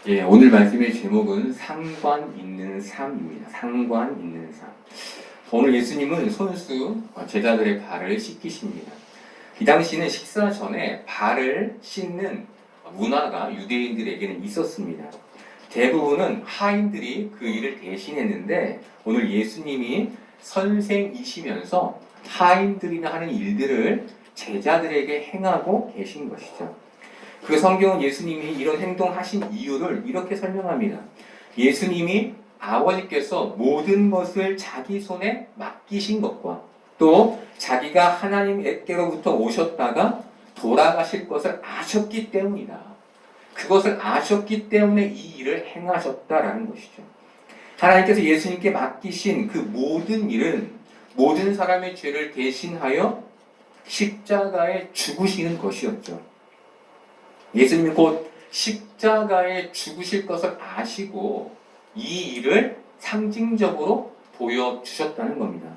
예, 오늘 말씀의 제목은 상관 있는 삶입니다. 상관 있는 삶. 오늘 예수님은 손수 제자들의 발을 씻기십니다. 이 당시는 식사 전에 발을 씻는 문화가 유대인들에게는 있었습니다. 대부분은 하인들이 그 일을 대신했는데 오늘 예수님이 선생이시면서 하인들이나 하는 일들을 제자들에게 행하고 계신 것이죠. 그 성경은 예수님이 이런 행동하신 이유를 이렇게 설명합니다. 예수님이 아버지께서 모든 것을 자기 손에 맡기신 것과 또 자기가 하나님께로부터 오셨다가 돌아가실 것을 아셨기 때문이다. 그것을 아셨기 때문에 이 일을 행하셨다라는 것이죠. 하나님께서 예수님께 맡기신 그 모든 일은 모든 사람의 죄를 대신하여 십자가에 죽으시는 것이었죠. 예수님이 곧 십자가에 죽으실 것을 아시고 이 일을 상징적으로 보여주셨다는 겁니다.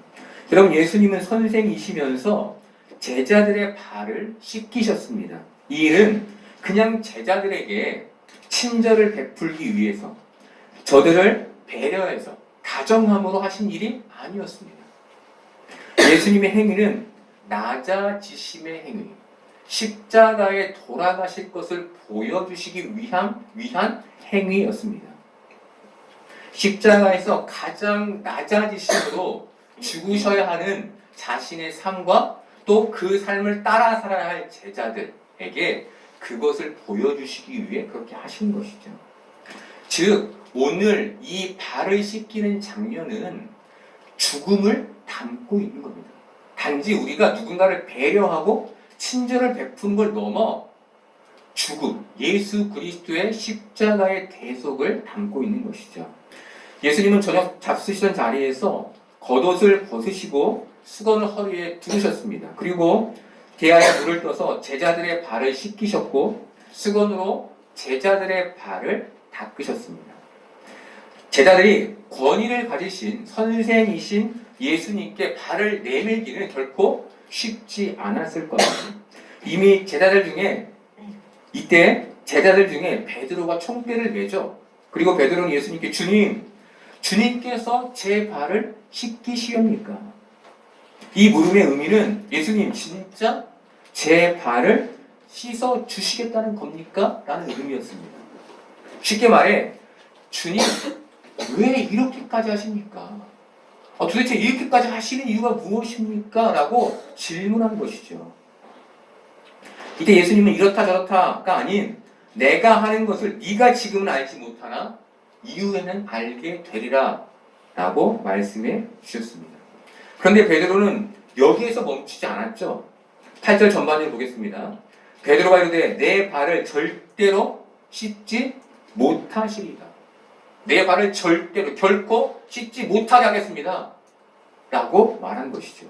여러분, 예수님은 선생이시면서 제자들의 발을 씻기셨습니다. 이 일은 그냥 제자들에게 친절을 베풀기 위해서 저들을 배려해서 다정함으로 하신 일이 아니었습니다. 예수님의 행위는 낮아지심의 행위, 십자가에 돌아가실 것을 보여주시기 위한 행위였습니다. 십자가에서 가장 낮아지심으로 죽으셔야 하는 자신의 삶과 또 그 삶을 따라 살아야 할 제자들에게 그것을 보여주시기 위해 그렇게 하신 것이죠. 즉, 오늘 이 발을 씻기는 장면은 죽음을 담고 있는 겁니다. 단지 우리가 누군가를 배려하고 친절을 베푼 걸 넘어 죽음, 예수 그리스도의 십자가의 대속을 담고 있는 것이죠. 예수님은 저녁 잡수시던 자리에서 겉옷을 벗으시고 수건을 허리에 두르셨습니다. 그리고 대야에 물을 떠서 제자들의 발을 씻기셨고 수건으로 제자들의 발을 닦으셨습니다. 제자들이 권위를 가지신 선생이신 예수님께 발을 내밀기는 결코 쉽지 않았을 겁니다. 이미 이때 제자들 중에 베드로가 총대를 메죠. 그리고 베드로는 예수님께 주님께서 제 발을 씻기시옵니까? 이 물음의 의미는 예수님 진짜 제 발을 씻어 주시겠다는 겁니까? 라는 의미였습니다. 쉽게 말해 주님 왜 이렇게까지 하십니까? 도대체 이렇게까지 하시는 이유가 무엇입니까? 라고 질문한 것이죠. 이때 예수님은 이렇다 저렇다가 아닌 내가 하는 것을 네가 지금은 알지 못하나 이후에는 알게 되리라 라고 말씀해 주셨습니다. 그런데 베드로는 여기에서 멈추지 않았죠. 8절 전반을 보겠습니다. 베드로가 이르되 내 발을 절대로 씻지 못하시리라. 내 발을 절대로 결코 씻지 못하게 하겠습니다. 라고 말한 것이죠.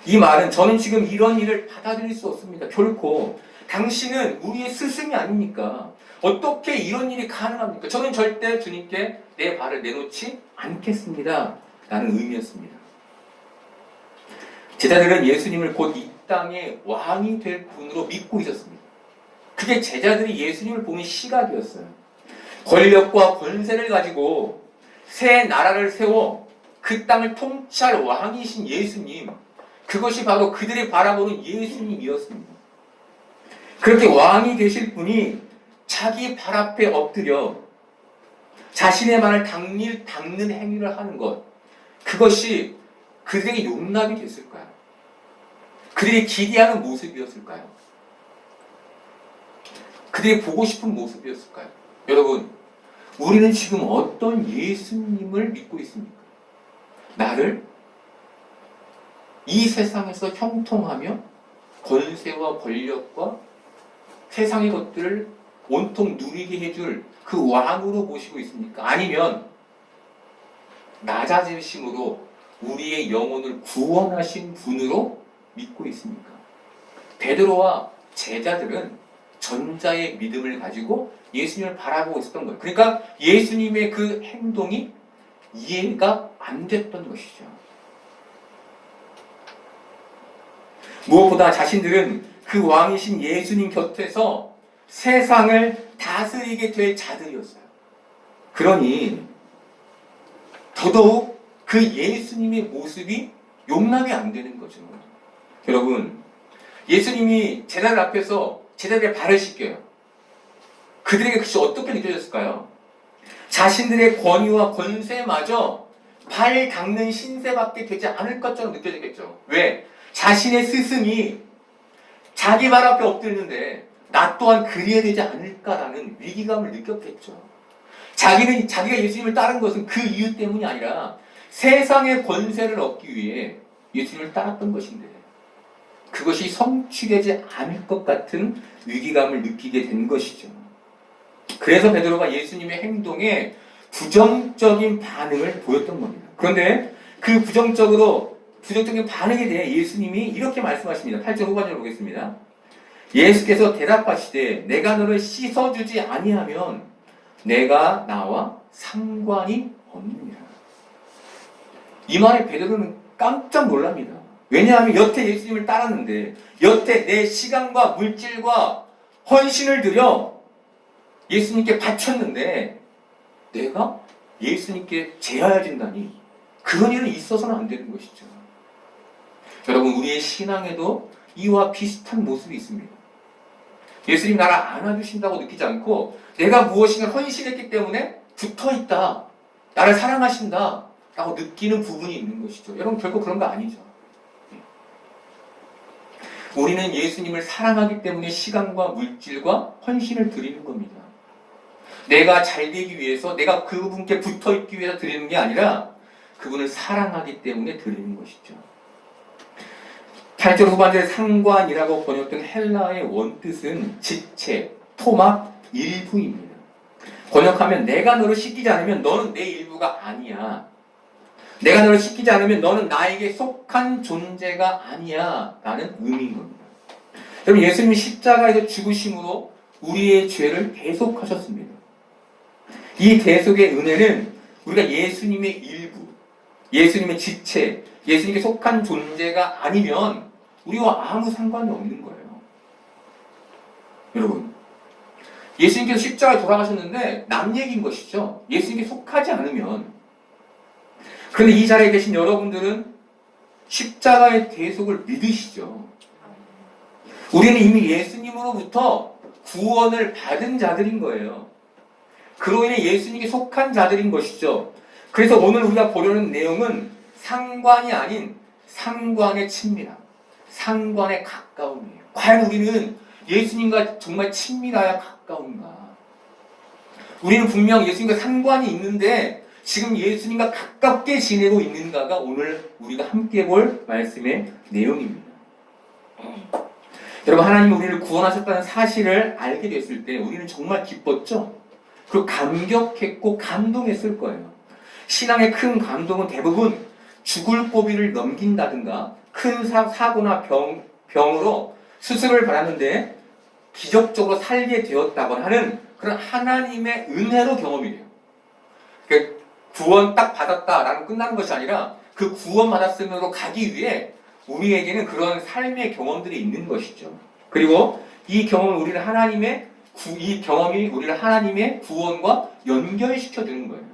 이 말은 저는 지금 이런 일을 받아들일 수 없습니다. 결코. 당신은 우리의 스승이 아닙니까? 어떻게 이런 일이 가능합니까? 저는 절대 주님께 내 발을 내놓지 않겠습니다. 라는 의미였습니다. 제자들은 예수님을 곧 이 땅의 왕이 될 분으로 믿고 있었습니다. 그게 제자들이 예수님을 보는 시각이었어요. 권력과 권세를 가지고 새 나라를 세워 그 땅을 통치할 왕이신 예수님, 그것이 바로 그들이 바라보는 예수님이었습니다. 그렇게 왕이 되실 분이 자기 발 앞에 엎드려 자신의 말을 닦는 행위를 하는 것, 그것이 그들에게 용납이 됐을까요? 그들이 기대하는 모습이었을까요? 그들이 보고 싶은 모습이었을까요? 여러분, 우리는 지금 어떤 예수님을 믿고 있습니까? 나를 이 세상에서 형통하며 권세와 권력과 세상의 것들을 온통 누리게 해줄 그 왕으로 모시고 있습니까? 아니면 낮아지심으로 우리의 영혼을 구원하신 분으로 믿고 있습니까? 베드로와 제자들은 전자의 믿음을 가지고 예수님을 바라보고 있었던 거예요. 그러니까 예수님의 그 행동이 이해가 안 됐던 것이죠. 무엇보다 자신들은 그 왕이신 예수님 곁에서 세상을 다스리게 될 자들이었어요. 그러니 더더욱 그 예수님의 모습이 용납이 안 되는 거죠. 여러분, 예수님이 제자들 앞에서 제자들의 발을 씻겨요. 그들에게 그것이 어떻게 느껴졌을까요? 자신들의 권위와 권세마저 발 닦는 신세밖에 되지 않을 것처럼 느껴졌겠죠. 왜? 자신의 스승이 자기 발 앞에 엎드리는데 나 또한 그리해야 되지 않을까라는 위기감을 느꼈겠죠. 자기가 예수님을 따른 것은 그 이유 때문이 아니라 세상의 권세를 얻기 위해 예수님을 따랐던 것인데 그것이 성취되지 않을 것 같은 위기감을 느끼게 된 것이죠. 그래서 베드로가 예수님의 행동에 부정적인 반응을 보였던 겁니다. 그런데 그 부정적인 반응에 대해 예수님이 이렇게 말씀하십니다. 8절 후반절을 보겠습니다. 예수께서 대답하시되 내가 너를 씻어주지 아니하면 내가 나와 상관이 없느니라. 이 말에 베드로는 깜짝 놀랍니다. 왜냐하면 여태 예수님을 따랐는데 여태 내 시간과 물질과 헌신을 들여 예수님께 바쳤는데 내가 예수님께 제하여진다니 그런 일은 있어서는 안 되는 것이죠. 여러분, 우리의 신앙에도 이와 비슷한 모습이 있습니다. 예수님 나를 안아주신다고 느끼지 않고 내가 무엇인가 헌신했기 때문에 붙어있다, 나를 사랑하신다 라고 느끼는 부분이 있는 것이죠. 여러분, 결코 그런 거 아니죠. 우리는 예수님을 사랑하기 때문에 시간과 물질과 헌신을 드리는 겁니다. 내가 잘 되기 위해서, 내가 그분께 붙어있기 위해서 드리는 게 아니라 그분을 사랑하기 때문에 드리는 것이죠. 8절 후반절에 상관이라고 번역된 헬라의 원뜻은 지체, 토막, 일부입니다. 번역하면 내가 너를 씻기지 않으면 너는 내 일부가 아니야. 내가 너를 씻기지 않으면 너는 나에게 속한 존재가 아니야 라는 의미인 겁니다. 여러분, 예수님이 십자가에서 죽으심으로 우리의 죄를 대속하셨습니다. 이 대속의 은혜는 우리가 예수님의 일부, 예수님의 지체, 예수님께 속한 존재가 아니면 우리와 아무 상관이 없는 거예요. 여러분, 예수님께서 십자가에 돌아가셨는데 남 얘기인 것이죠. 예수님께 속하지 않으면. 그런데 이 자리에 계신 여러분들은 십자가의 대속을 믿으시죠. 우리는 이미 예수님으로부터 구원을 받은 자들인 거예요. 그로 인해 예수님께 속한 자들인 것이죠. 그래서 오늘 우리가 보려는 내용은 상관이 아닌 상관의 친밀함, 상관의 가까움이에요. 과연 우리는 예수님과 정말 친밀하여 가까운가? 우리는 분명 예수님과 상관이 있는데 지금 예수님과 가깝게 지내고 있는가가 오늘 우리가 함께 볼 말씀의 내용입니다. 여러분, 하나님이 우리를 구원하셨다는 사실을 알게 됐을 때 우리는 정말 기뻤죠? 그리고 감격했고 감동했을 거예요. 신앙의 큰 감동은 대부분 죽을 고비를 넘긴다든가 큰 사고나 병으로 수술을 받았는데 기적적으로 살게 되었다거나 하는 그런 하나님의 은혜로 경험이 돼요. 그러니까 구원 딱 받았다라는 끝나는 것이 아니라 그 구원 받았음으로 가기 위해 우리에게는 그런 삶의 경험들이 있는 것이죠. 그리고 이 경험이 우리를 하나님의 구원과 연결시켜 주는 거예요.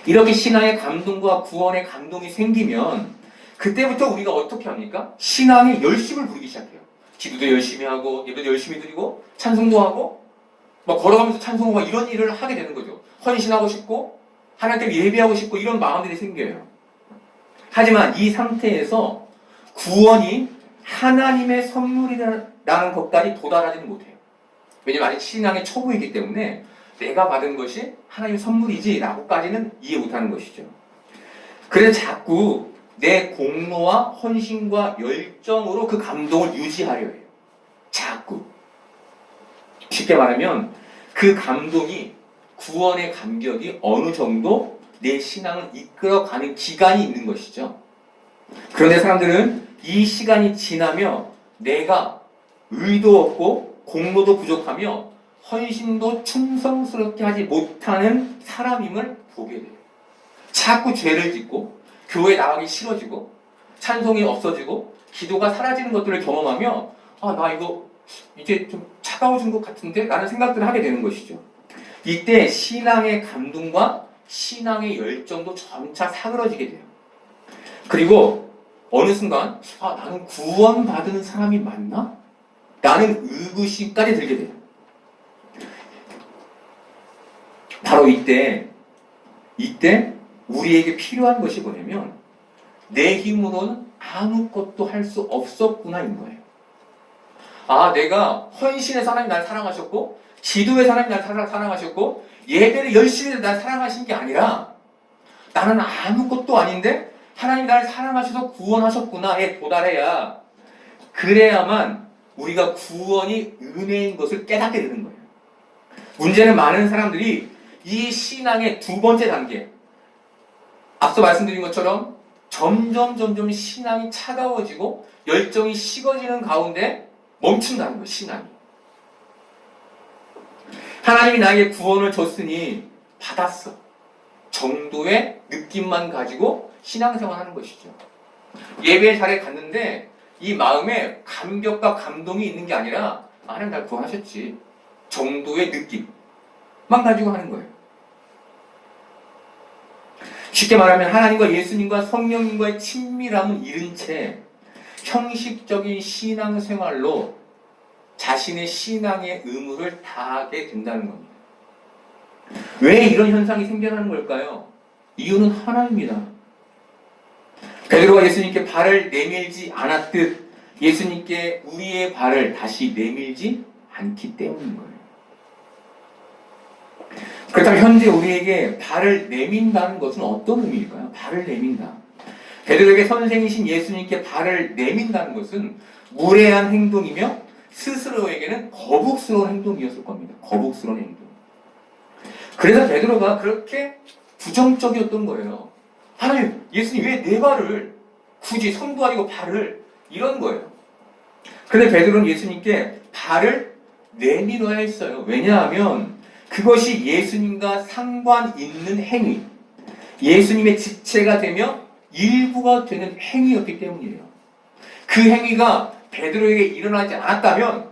이렇게 신앙의 감동과 구원의 감동이 생기면 그때부터 우리가 어떻게 합니까? 신앙의 열심을 부리기 시작해요. 기도도 열심히 하고 예배도 열심히 드리고 찬송도 하고 막 걸어가면서 찬송하고 이런 일을 하게 되는 거죠. 헌신하고 싶고 하나님께 예배하고 싶고 이런 마음들이 생겨요. 하지만 이 상태에서 구원이 하나님의 선물이라는 것까지 도달하지는 못해요. 왜냐면 아직 신앙의 초보이기 때문에 내가 받은 것이 하나님의 선물이지 라고까지는 이해 못하는 것이죠. 그래서 자꾸 내 공로와 헌신과 열정으로 그 감동을 유지하려 해요. 자꾸. 쉽게 말하면 그 감동이, 구원의 감격이 어느 정도 내 신앙을 이끌어가는 기간이 있는 것이죠. 그런데 사람들은 이 시간이 지나며 내가 의도 없고 공로도 부족하며 헌신도 충성스럽게 하지 못하는 사람임을 보게 돼요. 자꾸 죄를 짓고 교회 나가기 싫어지고 찬송이 없어지고 기도가 사라지는 것들을 경험하며 나 이거 이제 좀 차가워진 것 같은데? 라는 생각들을 하게 되는 것이죠. 이때 신앙의 감동과 신앙의 열정도 점차 사그러지게 돼요. 그리고 어느 순간 나는 구원받은 사람이 맞나? 라는 의구심까지 들게 돼요. 바로 이때 우리에게 필요한 것이 뭐냐면 내 힘으로는 아무것도 할 수 없었구나인 거예요. 내가 헌신해서 하나님 날 사랑하셨고 기도해서 하나님 날 사랑하셨고 예배를 열심히 해서 날 사랑하신 게 아니라 나는 아무것도 아닌데 하나님 나를 사랑하셔서 구원하셨구나에 도달해야 그래야만 우리가 구원이 은혜인 것을 깨닫게 되는 거예요. 문제는 많은 사람들이 이 신앙의 두 번째 단계, 앞서 말씀드린 것처럼 점점 신앙이 차가워지고 열정이 식어지는 가운데 멈춘다는 거예요. 신앙이. 하나님이 나에게 구원을 줬으니 받았어 정도의 느낌만 가지고 신앙생활하는 것이죠. 예배 자리에 갔는데 이 마음에 감격과 감동이 있는 게 아니라 하나님 날 구원하셨지 정도의 느낌만 가지고 하는 거예요. 쉽게 말하면 하나님과 예수님과 성령님과의 친밀함은 잃은 채 형식적인 신앙생활로 자신의 신앙의 의무를 다하게 된다는 겁니다. 왜 이런 현상이 생겨나는 걸까요? 이유는 하나입니다. 베드로가 예수님께 발을 내밀지 않았듯 예수님께 우리의 발을 다시 내밀지 않기 때문인 거예요. 그렇다면 현재 우리에게 발을 내민다는 것은 어떤 의미일까요? 발을 내민다. 베드로에게 선생이신 예수님께 발을 내민다는 것은 무례한 행동이며 스스로에게는 거북스러운 행동이었을 겁니다. 거북스러운 행동. 그래서 베드로가 그렇게 부정적이었던 거예요. 하나님, 예수님 왜 내 발을 굳이 손도 아니고 발을 이런 거예요. 그런데 베드로는 예수님께 발을 내밀어야 했어요. 왜냐하면 그것이 예수님과 상관 있는 행위, 예수님의 지체가 되며 일부가 되는 행위였기 때문이에요. 그 행위가 베드로에게 일어나지 않았다면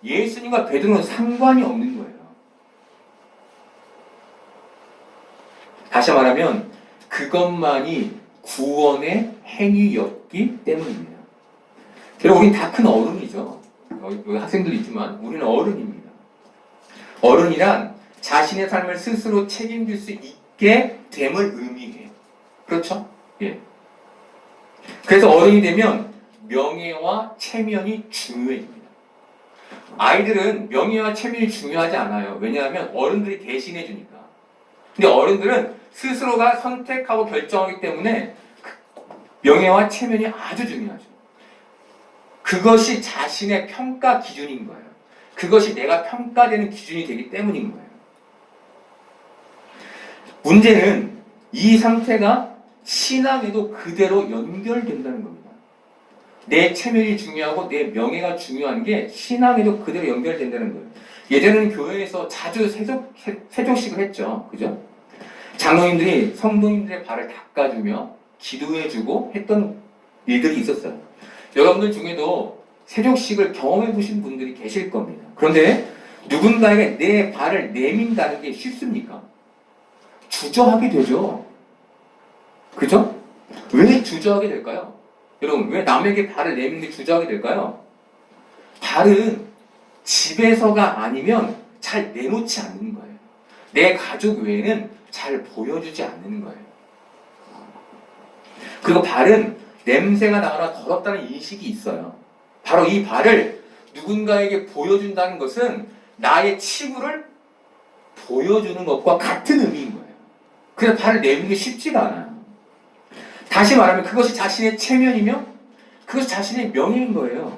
예수님과 베드로는 상관이 없는 거예요. 다시 말하면 그것만이 구원의 행위였기 때문입니다. 여러분, 우린 다 큰 어른이죠. 여기 학생들 있지만 우리는 어른입니다. 어른이란 자신의 삶을 스스로 책임질 수 있게 됨을 의미해요. 그렇죠? 예. 그래서 어른이 되면 명예와 체면이 중요해집니다. 아이들은 명예와 체면이 중요하지 않아요. 왜냐하면 어른들이 대신해 주니까. 근데 어른들은 스스로가 선택하고 결정하기 때문에 명예와 체면이 아주 중요하죠. 그것이 자신의 평가 기준인 거예요. 그것이 내가 평가되는 기준이 되기 때문인 거예요. 문제는 이 상태가 신앙에도 그대로 연결된다는 겁니다. 내 체면이 중요하고 내 명예가 중요한 게 신앙에도 그대로 연결된다는 거예요. 예전에는 교회에서 자주 세족식을 했죠. 그죠? 장로님들이 성도님들의 발을 닦아주며 기도해주고 했던 일들이 있었어요. 여러분들 중에도 세족식을 경험해 보신 분들이 계실 겁니다. 그런데 누군가에게 내 발을 내민다는 게 쉽습니까? 주저하게 되죠. 그죠? 왜 주저하게 될까요? 여러분, 왜 남에게 발을 내미는 게 주저하게 될까요? 발은 집에서가 아니면 잘 내놓지 않는 거예요. 내 가족 외에는 잘 보여주지 않는 거예요. 그리고 발은 냄새가 나거나 더럽다는 인식이 있어요. 바로 이 발을 누군가에게 보여준다는 것은 나의 치부를 보여주는 것과 같은 의미인 거예요. 그래서 발을 내미는 게 쉽지가 않아요. 다시 말하면 그것이 자신의 체면이며 그것이 자신의 명예인 거예요.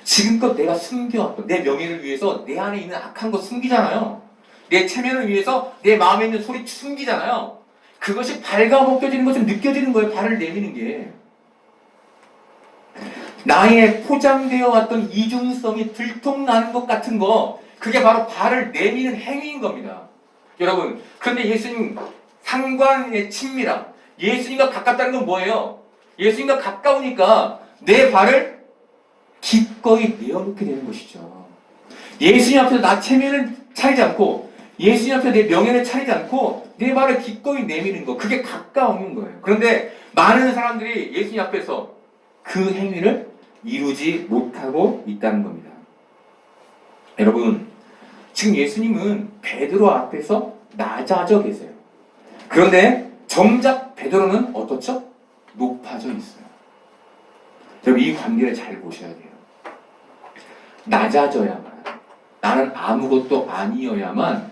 지금껏 내가 숨겨왔던 내 명예를 위해서 내 안에 있는 악한 거 숨기잖아요. 내 체면을 위해서 내 마음에 있는 소리 숨기잖아요. 그것이 발가벗겨지는 것처럼 느껴지는 거예요. 발을 내미는 게. 나의 포장되어 왔던 이중성이 들통나는 것 같은 거, 그게 바로 발을 내미는 행위인 겁니다. 여러분, 그런데 예수님 상관의 친밀함, 예수님과 가깝다는 건 뭐예요? 예수님과 가까우니까 내 발을 기꺼이 내어놓게 되는 것이죠. 예수님 앞에서 나 체면을 차리지 않고 예수님 앞에서 내 명예를 차리지 않고 내 발을 기꺼이 내미는 거, 그게 가까운 거예요. 그런데 많은 사람들이 예수님 앞에서 그 행위를 이루지 못하고 있다는 겁니다. 여러분, 지금 예수님은 베드로 앞에서 낮아져 계세요. 그런데 정작 베드로는 어떻죠? 높아져 있어요. 여러분, 이 관계를 잘 보셔야 돼요. 낮아져야만, 나는 아무것도 아니어야만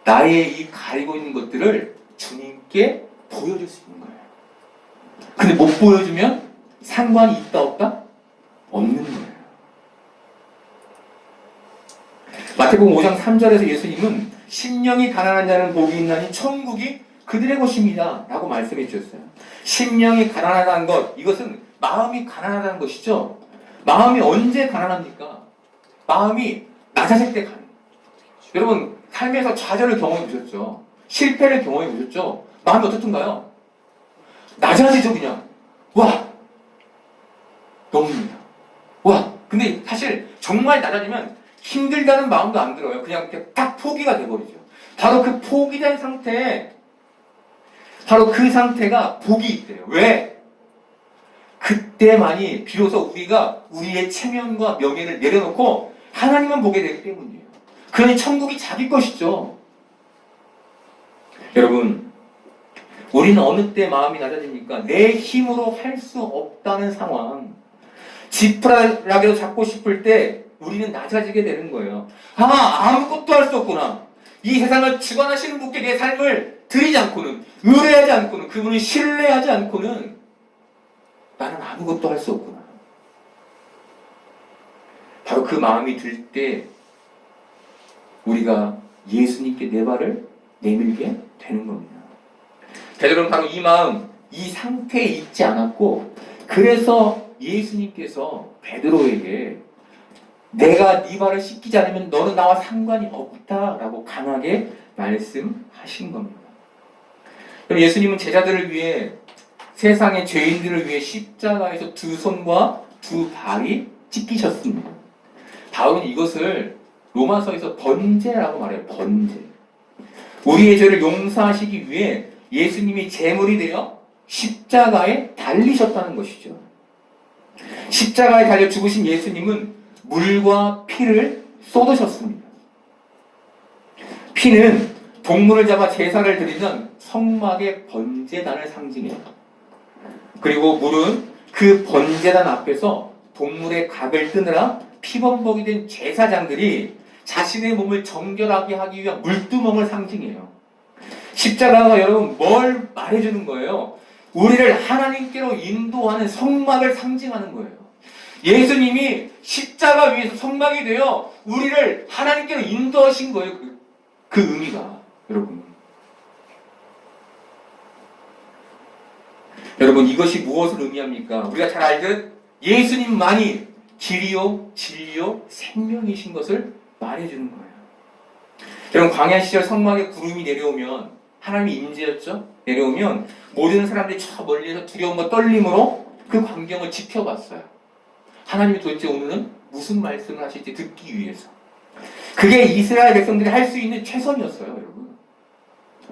나의 이 가리고 있는 것들을 주님께 보여줄 수 있는 거예요. 근데 못 보여주면 상관이 있다 없다? 없는 거예요. 마태복음 5장 3절에서 예수님은 심령이 가난한 자는 복이 있나니 천국이 그들의 것입니다 라고 말씀해 주셨어요. 심령이 가난하다는 것, 이것은 마음이 가난하다는 것이죠. 마음이 언제 가난합니까? 마음이 낮아질 때 가난해요. 여러분, 삶에서 좌절을 경험해 보셨죠? 실패를 경험해 보셨죠? 마음이 어떻든가요? 낮아지죠, 그냥. 와! 너무 힘들다. 와! 근데 사실 정말 낮아지면 힘들다는 마음도 안 들어요. 그냥 딱 포기가 돼버리죠. 바로 그 포기된 상태에, 바로 그 상태가 복이 있대요. 왜? 그때만이 비로소 우리가 우리의 체면과 명예를 내려놓고 하나님만 보게 되기 때문이에요. 그러니 천국이 자기 것이죠. 여러분, 우리는 어느 때 마음이 낮아집니까? 내 힘으로 할 수 없다는 상황. 지푸라기로 잡고 싶을 때 우리는 낮아지게 되는 거예요. 아무것도 할 수 없구나. 이 세상을 주관하시는 분께 내 삶을 드리지 않고는, 의뢰하지 않고는, 그분을 신뢰하지 않고는 나는 아무것도 할 수 없구나. 바로 그 마음이 들 때 우리가 예수님께 내 발을 내밀게 되는 겁니다. 베드로는 바로 이 마음, 이 상태에 있지 않았고, 그래서 예수님께서 베드로에게 내가 네 발을 씻기지 않으면 너는 나와 상관이 없다라고 강하게 말씀하신 겁니다. 그럼 예수님은 제자들을 위해, 세상의 죄인들을 위해 십자가에서 두 손과 두 발이 찢기셨습니다. 바울은 이것을 로마서에서 번제라고 말해요. 번제. 우리의 죄를 용서하시기 위해 예수님이 제물이 되어 십자가에 달리셨다는 것이죠. 십자가에 달려 죽으신 예수님은 물과 피를 쏟으셨습니다. 피는 동물을 잡아 제사를 드리는 성막의 번제단을 상징해요. 그리고 물은 그 번제단 앞에서 동물의 각을 뜨느라 피범벅이 된 제사장들이 자신의 몸을 정결하게 하기 위한 물두멍을 상징해요. 십자가가 여러분 뭘 말해주는 거예요? 우리를 하나님께로 인도하는 성막을 상징하는 거예요. 예수님이 십자가 위에서 성막이 되어 우리를 하나님께로 인도하신 거예요. 그 의미가. 여러분 이것이 무엇을 의미합니까? 우리가 잘 알듯 예수님만이 길이요 진리요 생명이신 것을 말해주는 거예요. 여러분 광야 시절 성막에 구름이 내려오면 하나님의 임재였죠? 내려오면 모든 사람들이 저 멀리서 두려움과 떨림으로 그 광경을 지켜봤어요. 하나님이 도대체 오늘은 무슨 말씀을 하실지 듣기 위해서. 그게 이스라엘 백성들이 할 수 있는 최선이었어요, 여러분.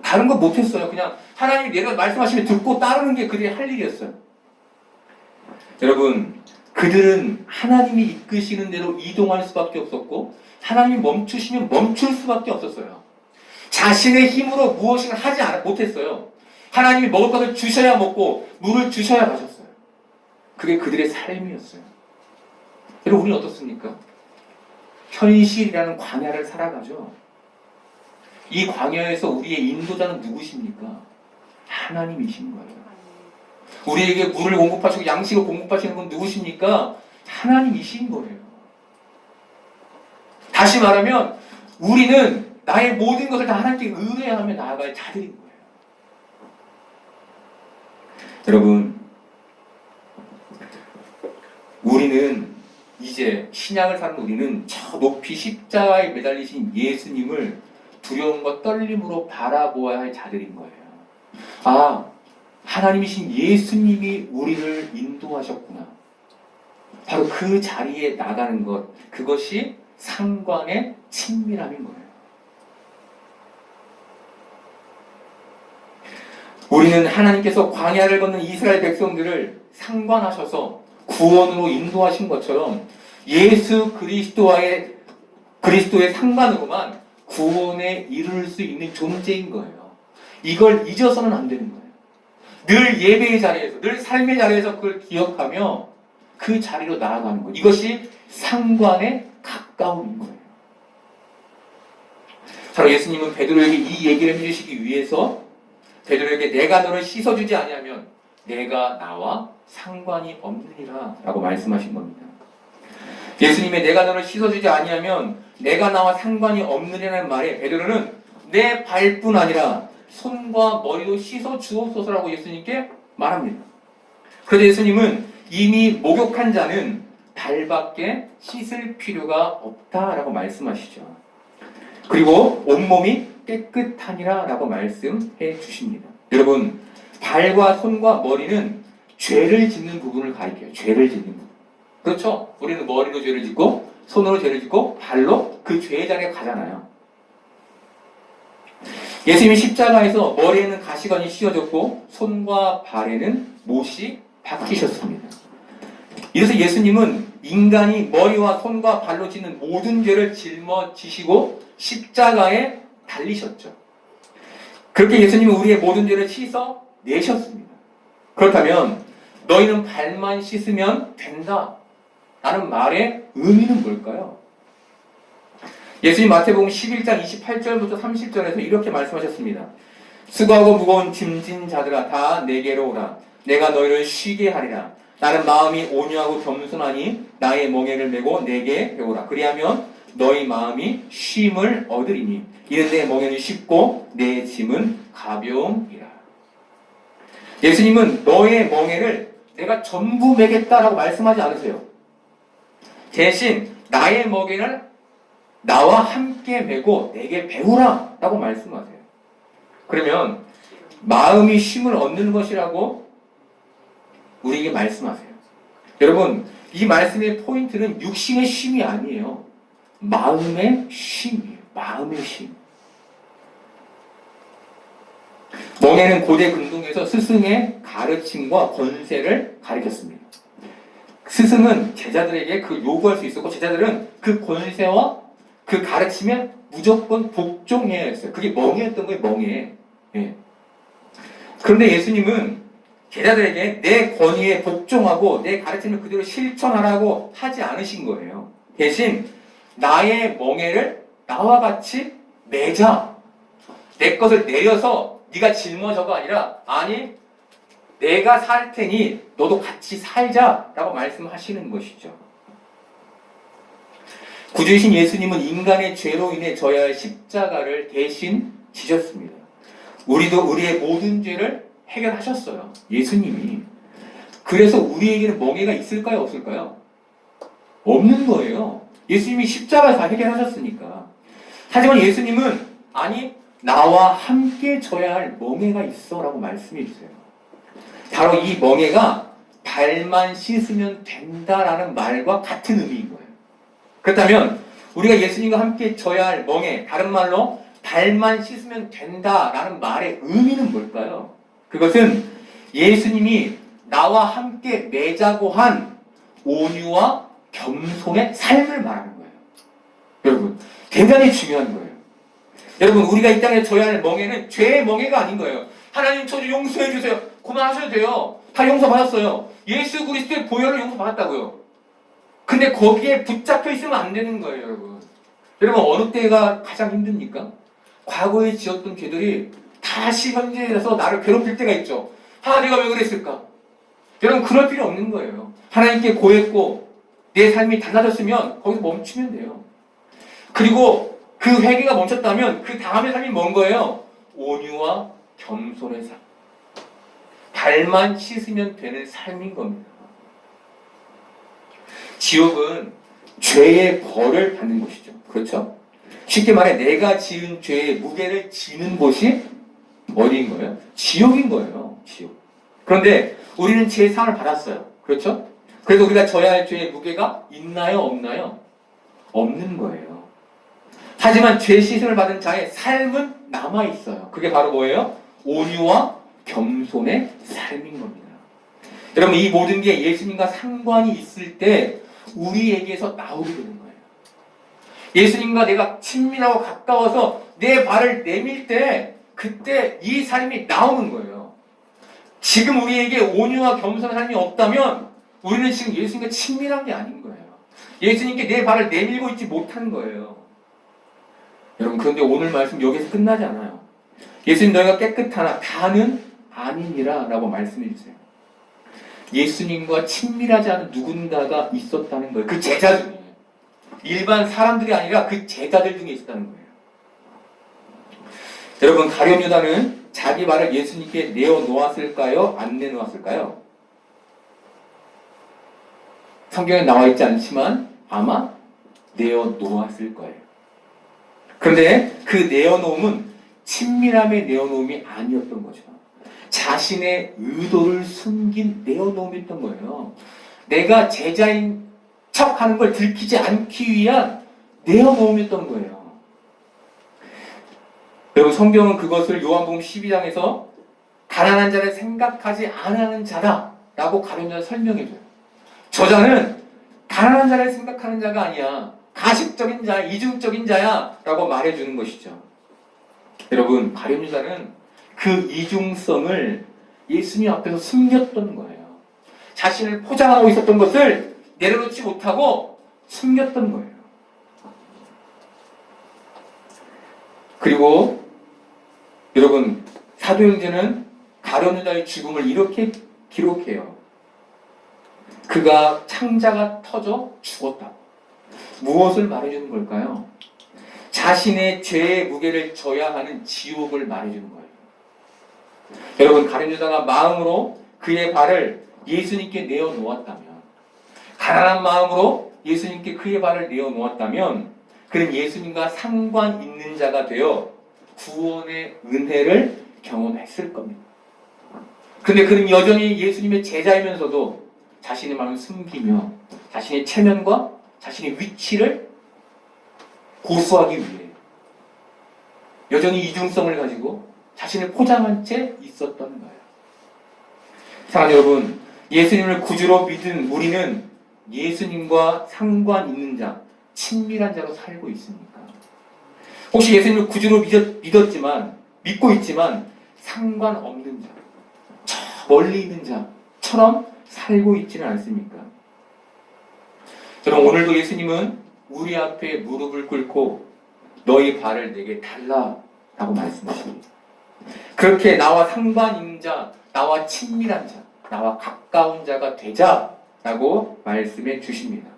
다른 거 못했어요. 그냥 하나님이 내가 말씀하시면 듣고 따르는 게 그들이 할 일이었어요. 여러분, 그들은 하나님이 이끄시는 대로 이동할 수밖에 없었고 하나님이 멈추시면 멈출 수밖에 없었어요. 자신의 힘으로 무엇을 하지 못했어요. 하나님이 먹을 것을 주셔야 먹고 물을 주셔야 마셨어요. 그게 그들의 삶이었어요. 여러분, 우리는 어떻습니까? 현실이라는 광야를 살아가죠. 이 광야에서 우리의 인도자는 누구십니까? 하나님이신 거예요. 우리에게 물을 공급하시고 양식을 공급하시는 분 누구십니까? 하나님이신 거예요. 다시 말하면 우리는 나의 모든 것을 다 하나님께 의뢰하며 나아갈 자들인 거예요. 여러분, 우리는 이제 신약을 사는 우리는 저 높이 십자가에 매달리신 예수님을 두려움과 떨림으로 바라보아야 할 자들인 거예요. 하나님이신 예수님이 우리를 인도하셨구나. 바로 그 자리에 나가는 것, 그것이 상관의 친밀함인 거예요. 우리는 하나님께서 광야를 걷는 이스라엘 백성들을 상관하셔서 구원으로 인도하신 것처럼 예수 그리스도의 상관으로만 구원에 이룰 수 있는 존재인 거예요. 이걸 잊어서는 안 되는 거예요. 늘 예배의 자리에서, 늘 삶의 자리에서 그걸 기억하며 그 자리로 나아가는 것. 이것이 상관의 가까움인 거예요. 바로 예수님은 베드로에게 이 얘기를 해주시기 위해서 베드로에게 내가 너를 씻어주지 아니하면 내가 나와 상관이 없느니라 라고 말씀하신 겁니다. 예수님의 내가 너를 씻어주지 아니하면 내가 나와 상관이 없느냐는 말에 베드로는 내 발뿐 아니라 손과 머리도 씻어 주옵소서라고 예수님께 말합니다. 그런데 예수님은 이미 목욕한 자는 발밖에 씻을 필요가 없다라고 말씀하시죠. 그리고 온몸이 깨끗하니라 라고 말씀해 주십니다. 여러분, 발과 손과 머리는 죄를 짓는 부분을 가리켜요. 죄를 짓는 부분. 그렇죠? 우리는 머리로 죄를 짓고 손으로 죄를 짓고 발로 그 죄의 자리에 가잖아요. 예수님이 십자가에서 머리에는 가시관이 씌워졌고 손과 발에는 못이 박히셨습니다. 이래서 예수님은 인간이 머리와 손과 발로 짓는 모든 죄를 짊어지시고 십자가에 달리셨죠. 그렇게 예수님은 우리의 모든 죄를 씻어 내셨습니다. 그렇다면 너희는 발만 씻으면 된다 라는 말의 의미는 뭘까요? 예수님 마태복음 11장 28절부터 30절에서 이렇게 말씀하셨습니다. 수고하고 무거운 짐진 자들아 다 내게로 오라. 내가 너희를 쉬게 하리라. 나는 마음이 온유하고 겸손하니 나의 멍에를 메고 내게 배우라. 그리하면 너희 마음이 쉼을 얻으리니 이는 내 멍에는 쉽고 내 짐은 가벼움이라. 예수님은 너의 멍에를 내가 전부 매겠다라고 말씀하지 않으세요. 대신 나의 멍에를 나와 함께 메고 내게 배우라 라고 말씀하세요. 그러면 마음이 쉼을 얻는 것이라고 우리에게 말씀하세요. 여러분, 이 말씀의 포인트는 육신의 쉼이 아니에요. 마음의 쉼이에요. 마음의 쉼. 멍에는 고대 근동에서 스승의 가르침과 권세를 가리켰습니다. 스승은 제자들에게 그 요구할 수 있었고 제자들은 그 권세와 그 가르침에 무조건 복종해야 했어요. 그게 멍에였던 거예요. 멍에. 예. 그런데 예수님은 제자들에게 내 권위에 복종하고 내 가르침을 그대로 실천하라고 하지 않으신 거예요. 대신 나의 멍에를 나와 같이 매자. 내 것을 내려서 네가 짊어져가 아니라 아니 내가 살 테니 너도 같이 살자라고 말씀하시는 것이죠. 구주이신 예수님은 인간의 죄로 인해 져야 할 십자가를 대신 지셨습니다. 우리도 우리의 모든 죄를 해결하셨어요. 예수님이. 그래서 우리에게는 멍에가 있을까요? 없을까요? 없는 거예요. 예수님이 십자가에서 다 해결하셨으니까. 하지만 예수님은 아니 나와 함께 져야 할 멍에가 있어 라고 말씀해 주세요. 바로 이 멍에가 발만 씻으면 된다라는 말과 같은 의미인 거예요. 그렇다면 우리가 예수님과 함께 져야 할 멍에, 다른 말로 발만 씻으면 된다라는 말의 의미는 뭘까요? 그것은 예수님이 나와 함께 매자고 한 온유와 겸손의 삶을 말하는 거예요. 여러분, 대단히 중요한 거예요. 여러분, 우리가 이 땅에 져야 할 멍에는 죄의 멍에가 아닌 거예요. 하나님 저를 용서해 주세요. 그만하셔도 돼요. 다 용서받았어요. 예수 그리스도의 보혈로 용서받았다고요. 근데 거기에 붙잡혀 있으면 안 되는 거예요, 여러분. 여러분, 어느 때가 가장 힘듭니까? 과거에 지었던 죄들이 다시 현재에서 나를 괴롭힐 때가 있죠. 내가 왜 그랬을까? 여러분, 그럴 필요 없는 거예요. 하나님께 고했고 내 삶이 달라졌으면 거기서 멈추면 돼요. 그리고 그 회개가 멈췄다면 그 다음의 삶이 뭔 거예요? 온유와 겸손의 삶. 발만 씻으면 되는 삶인 겁니다. 지옥은 죄의 벌을 받는 곳이죠. 그렇죠? 쉽게 말해 내가 지은 죄의 무게를 지는 곳이 어디인 거예요? 지옥인 거예요. 지옥. 그런데 우리는 죄의 상을 받았어요. 그렇죠? 그래서 우리가 져야 할 죄의 무게가 있나요, 없나요? 없는 거예요. 하지만 죄 씻음을 받은 자의 삶은 남아 있어요. 그게 바로 뭐예요? 온유와 겸손의 삶인 겁니다. 여러분, 이 모든 게 예수님과 상관이 있을 때 우리에게서 나오게 되는 거예요. 예수님과 내가 친밀하고 가까워서 내 발을 내밀 때 그때 이 삶이 나오는 거예요. 지금 우리에게 온유와 겸손한 삶이 없다면 우리는 지금 예수님과 친밀한 게 아닌 거예요. 예수님께 내 발을 내밀고 있지 못한 거예요. 여러분, 그런데 오늘 말씀 여기서 끝나지 않아요. 예수님, 너희가 깨끗하나 다는 아니니라 라고 말씀해 주세요. 예수님과 친밀하지 않은 누군가가 있었다는 거예요. 그 제자 중에. 일반 사람들이 아니라 그 제자들 중에 있었다는 거예요. 여러분, 가룟 유다는 자기 발을 예수님께 내어놓았을까요? 안 내놓았을까요? 성경에 나와 있지 않지만 아마 내어놓았을 거예요. 그런데 그 내어놓음은 친밀함의 내어놓음이 아니었던 거죠. 자신의 의도를 숨긴 내어놓음이었던 거예요. 내가 제자인 척하는 걸 들키지 않기 위한 내어놓음이었던 거예요. 여러분, 성경은 그것을 요한복음 12장에서 가난한 자를 생각하지 않는 자다 라고 가룟유다를 설명해줘요. 저자는 가난한 자를 생각하는 자가 아니야, 가식적인 자야, 이중적인 자야 라고 말해주는 것이죠. 여러분, 가룟유다는 그 이중성을 예수님 앞에서 숨겼던 거예요. 자신을 포장하고 있었던 것을 내려놓지 못하고 숨겼던 거예요. 그리고 여러분, 사도행전은 가룟유다의 죽음을 이렇게 기록해요. 그가 창자가 터져 죽었다. 무엇을 말해주는 걸까요? 자신의 죄의 무게를 져야 하는 지옥을 말해주는 거예요. 여러분, 가룟유다가 마음으로 그의 발을 예수님께 내어놓았다면, 가난한 마음으로 예수님께 그의 발을 내어놓았다면 그는 예수님과 상관 있는 자가 되어 구원의 은혜를 경험했을 겁니다. 그런데 그는 여전히 예수님의 제자이면서도 자신의 마음을 숨기며 자신의 체면과 자신의 위치를 고수하기 위해 여전히 이중성을 가지고 자신을 포장한 채 있었던 거예요. 사랑하는 여러분, 예수님을 구주로 믿은 우리는 예수님과 상관 있는 자, 친밀한 자로 살고 있습니까? 혹시 예수님을 구주로 믿고 있지만 상관없는 자, 저 멀리 있는 자처럼 살고 있지는 않습니까? 저는 오늘도 예수님은 우리 앞에 무릎을 꿇고 너희 발을 내게 달라 라고 말씀하십니다. 그렇게 나와 상관 있는 자, 나와 친밀한 자, 나와 가까운 자가 되자 라고 말씀해 주십니다.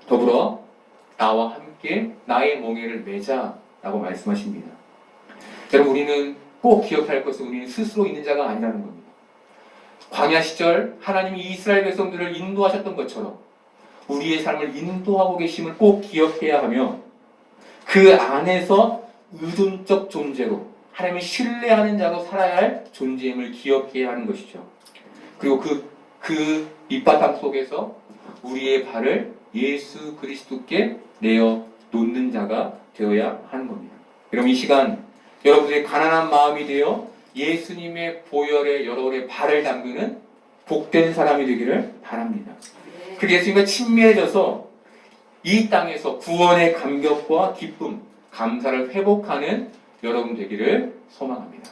더불어 나와 함께 나의 멍에를 매자 라고 말씀하십니다. 여러분, 우리는 꼭 기억할 것은 우리는 스스로 있는 자가 아니라는 겁니다. 광야 시절 하나님이 이스라엘 백성들을 인도하셨던 것처럼 우리의 삶을 인도하고 계심을 꼭 기억해야 하며 그 안에서 의존적 존재로 하나님을 신뢰하는 자로 살아야 할 존재임을 기억해야 하는 것이죠. 그리고 그 밑바탕 속에서 우리의 발을 예수 그리스도께 내어 놓는 자가 되어야 하는 겁니다. 여러분, 이 시간 여러분들의 가난한 마음이 되어 예수님의 보혈에 여러분의 발을 담그는 복된 사람이 되기를 바랍니다. 그 예수님과 친밀해져서 이 땅에서 구원의 감격과 기쁨, 감사를 회복하는 여러분 되기를 소망합니다.